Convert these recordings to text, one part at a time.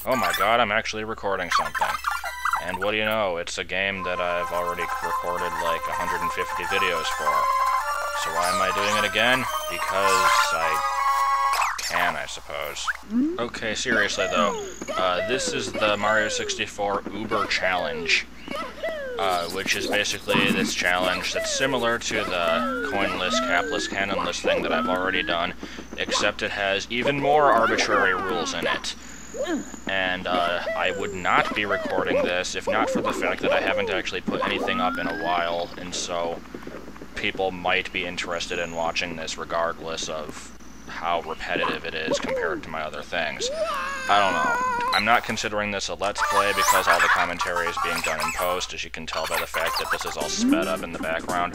Oh my god, I'm actually recording something. And what do you know, it's a game that I've already recorded like 150 videos for. So why am I doing it again? Because I can, I suppose. Okay, seriously though, this is the Mario 64 Uber Challenge, which is basically this challenge that's similar to the coinless, capless, cannonless thing that I've already done, except it has even more arbitrary rules in it. And I would not be recording this if not for the fact that I haven't actually put anything up in a while, and so people might be interested in watching this regardless of how repetitive it is compared to my other things. I don't know. I'm not considering this a Let's Play because all the commentary is being done in post, as you can tell by the fact that this is all sped up in the background.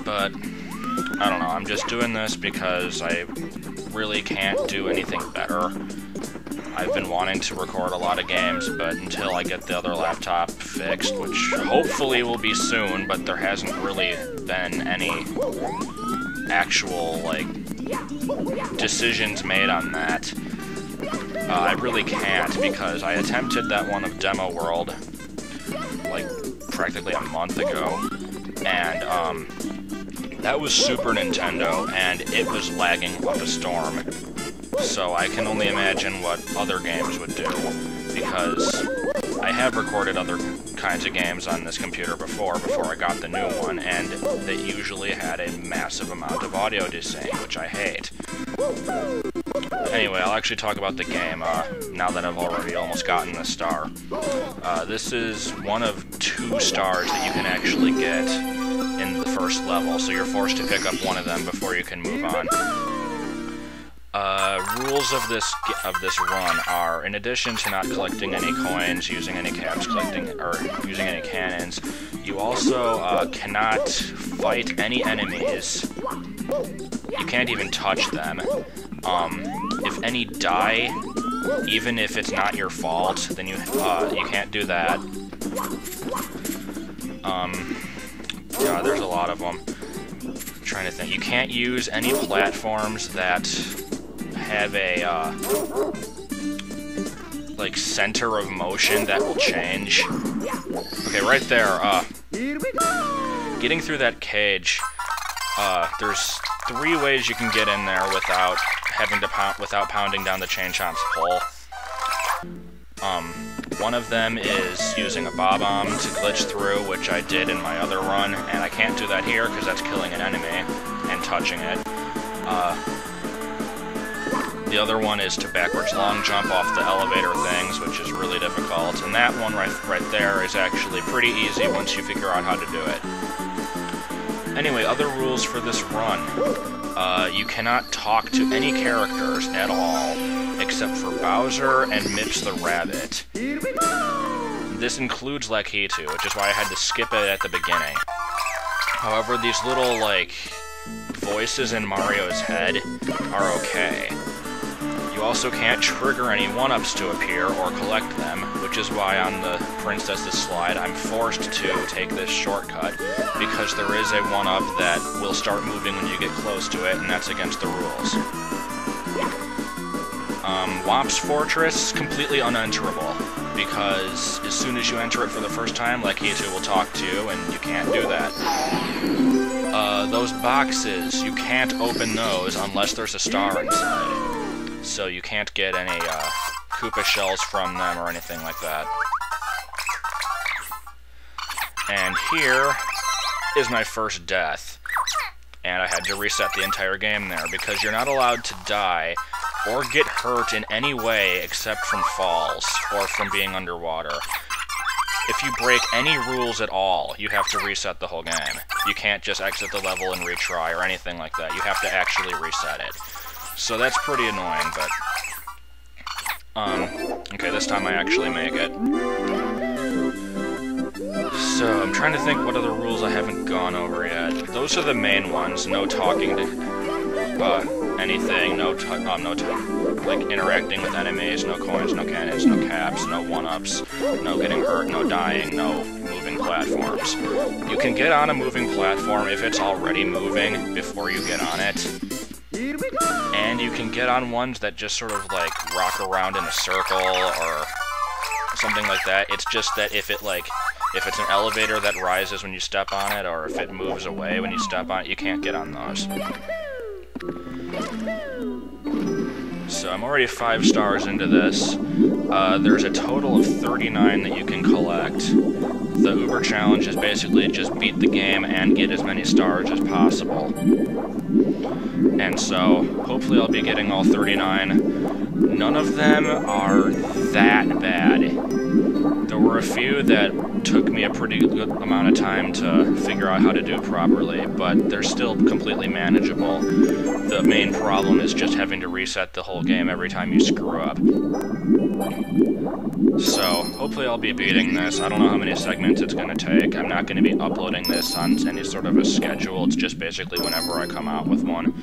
But, I don't know, I'm just doing this because I really can't do anything better. I've been wanting to record a lot of games, but until I get the other laptop fixed, which hopefully will be soon, but there hasn't really been any actual, like, decisions made on that. I really can't, because I attempted that one of Demo World, like, practically a month ago, and, that was Super Nintendo, and it was lagging up a storm. So I can only imagine what other games would do, because I have recorded other kinds of games on this computer before I got the new one, and they usually had a massive amount of audio desync, which I hate. Anyway, I'll actually talk about the game, now that I've already almost gotten the star. This is one of 2 stars that you can actually get in the first level, so you're forced to pick up one of them before you can move on. Rules of this run are, in addition to not collecting any coins, using any caps, or using any cannons, you also cannot fight any enemies. You can't even touch them. If any die, even if it's not your fault, then you can't do that. Yeah, there's a lot of them. I'm trying to think. You can't use any platforms that have a, like, center of motion that will change. Okay, right there, getting through that cage, there's 3 ways you can get in there without having to without pounding down the Chain Chomp's pole. One of them is using a Bob-omb to glitch through, which I did in my other run, and I can't do that here because that's killing an enemy and touching it. The other one is to backwards long jump off the elevator things, which is really difficult, and that one right there is actually pretty easy once you figure out how to do it. Anyway, other rules for this run. You cannot talk to any characters at all, except for Bowser and Mips the Rabbit. This includes Lakitu, which is why I had to skip it at the beginning. However, these little, like, voices in Mario's head are okay. You also can't trigger any 1-ups to appear or collect them, which is why on the Princess's slide I'm forced to take this shortcut, because there is a 1-up that will start moving when you get close to it, and that's against the rules. Womp's Fortress, completely unenterable, because as soon as you enter it for the first time, Lakitu will talk to you, and you can't do that. Those boxes, you can't open those unless there's a star inside. So you can't get any Koopa shells from them or anything like that. And here is my first death. And I had to reset the entire game there, because you're not allowed to die or get hurt in any way except from falls or from being underwater. If you break any rules at all, you have to reset the whole game. You can't just exit the level and retry or anything like that. You have to actually reset it. So that's pretty annoying, but... okay, this time I actually make it. So, I'm trying to think what other rules I haven't gone over yet. Those are the main ones. No talking to anything, like interacting with enemies, no coins, no cannons, no caps, no 1-ups, no getting hurt, no dying, no moving platforms. You can get on a moving platform if it's already moving before you get on it. And you can get on ones that just sort of like rock around in a circle or something like that. It's just that if it's an elevator that rises when you step on it, or if it moves away when you step on it, you can't get on those. So I'm already 5 stars into this. There's a total of 39 that you can collect. The Uber challenge is basically just beat the game and get as many stars as possible. And so, hopefully I'll be getting all 39. None of them are that bad. There were a few that took me a pretty good amount of time to figure out how to do properly, but they're still completely manageable. The main problem is just having to reset the whole game every time you screw up. So, hopefully I'll be beating this. I don't know how many segments it's going to take. I'm not going to be uploading this on any sort of a schedule. It's just basically whenever I come out with one.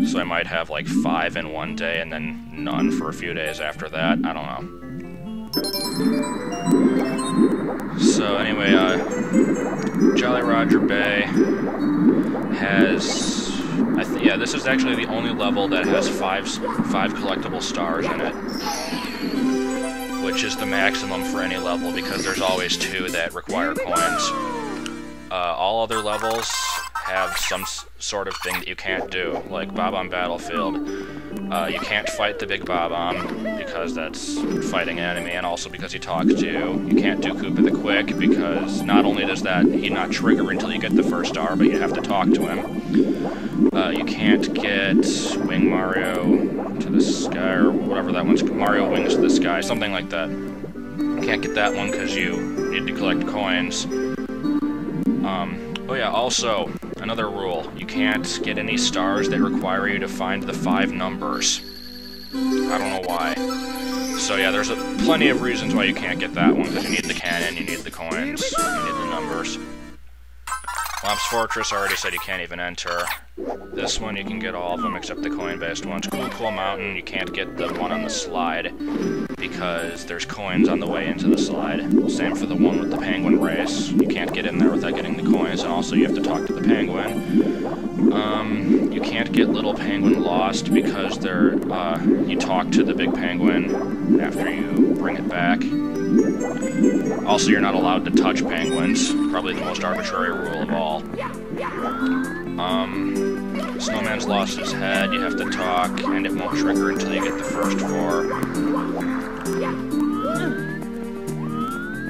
So I might have like 5 in one day and then none for a few days after that. I don't know. So anyway, Jolly Roger Bay has... yeah, this is actually the only level that has 5 collectible stars in it, which is the maximum for any level because there's always 2 that require coins. All other levels have some sort of thing that you can't do, like Bob-omb Battlefield. You can't fight the big Bob-omb because that's fighting an enemy, and also because he talks to you. You can't do Koopa the Quick because not only does he not trigger until you get the first star, but you have to talk to him. You can't get Wing Mario to the Sky, or whatever that one's, Mario Wings to the Sky, something like that. You can't get that one because you need to collect coins. Oh yeah, also, another rule. You can't get any stars that require you to find the 5 numbers. I don't know why. So yeah, there's plenty of reasons why you can't get that one, because you need the cannon, you need the coins, you need the numbers. Lomp's Fortress, I already said you can't even enter. This one, you can get all of them except the coin-based ones. Cool Mountain, you can't get the one on the slide, because there's coins on the way into the slide. Same for the one with the penguin race. You can't get in there without getting the coins, and also you have to talk to the penguin. You can't get Little Penguin Lost because you talk to the big penguin after you bring it back. Also, you're not allowed to touch penguins. Probably the most arbitrary rule of all. Snowman's lost his head. You have to talk, and it won't trigger until you get the first 4.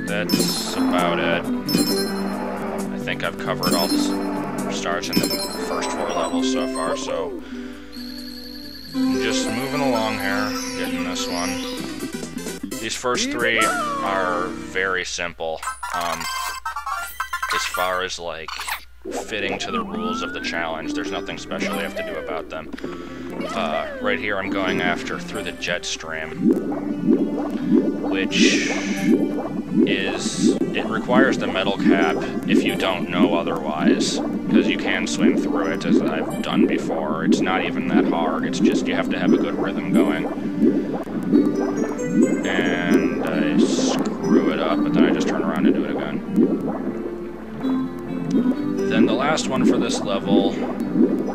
That's about it. I think I've covered all the stars in the first 4 levels so far, so I'm just moving along here, getting this one. These first 3 are very simple, as far as, like, fitting to the rules of the challenge. There's nothing special you have to do about them. Right here I'm going after Through the Jet Stream, which it requires the metal cap if you don't know otherwise, because you can swim through it, as I've done before. It's not even that hard, it's just you have to have a good rhythm going. And I screw it up, but then I just turn around and do it again. Then the last one for this level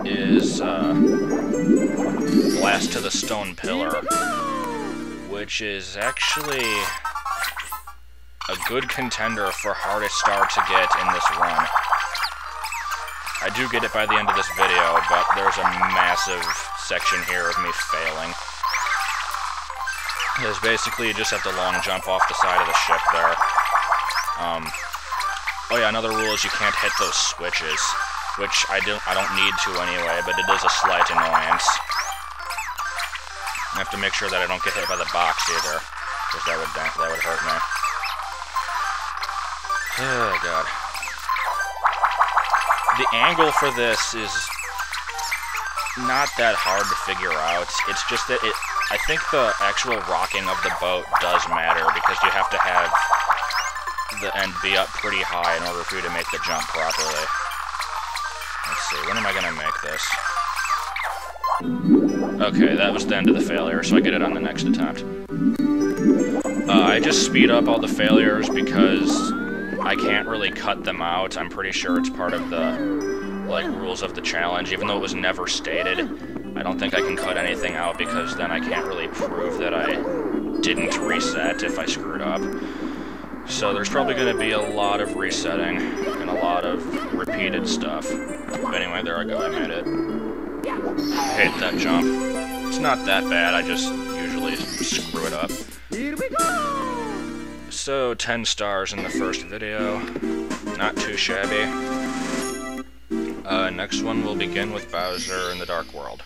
is Blast to the Stone Pillar, which is actually a good contender for hardest star to get in this run. I do get it by the end of this video, but there's a massive section here of me failing. Because basically you just have to long jump off the side of the ship there. Oh yeah, another rule is you can't hit those switches, which I don't need to anyway, but it is a slight annoyance. I have to make sure that I don't get hit by the box either, because that would hurt me. Oh god. The angle for this is not that hard to figure out. It's just that I think the actual rocking of the boat does matter, because you have to have the end be up pretty high in order for you to make the jump properly. Let's see, when am I gonna make this? Okay, that was the end of the failure, so I get it on the next attempt. I just speed up all the failures because I can't really cut them out. I'm pretty sure it's part of the like, rules of the challenge, even though it was never stated. I don't think I can cut anything out because then I can't really prove that I didn't reset if I screwed up. So there's probably going to be a lot of resetting and a lot of repeated stuff. But anyway, there I go, I made it. I hate that jump. It's not that bad, I just usually screw it up. Here we go! So, 10 stars in the first video. Not too shabby. Next one will begin with Bowser in the Dark World.